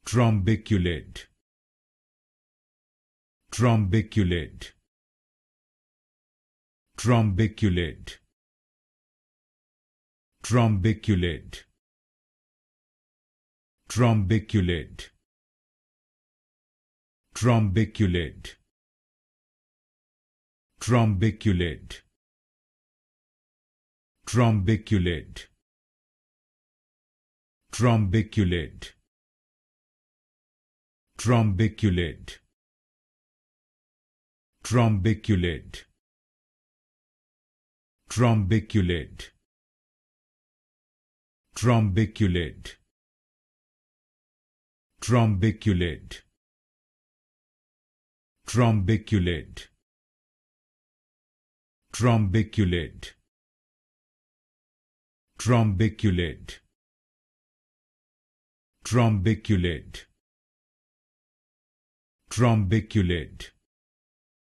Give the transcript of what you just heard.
Trombiculid. Trombiculid. Trombiculid. Trombiculid. Trombiculid. Trombiculid. Trombiculid. Trombiculid. Trombiculid. Trombiculid. Trombiculid. Trombiculid. Trombiculid. Trombiculid. Trombiculid. Trombiculid. Trombiculid. Trombiculid. Trombiculid.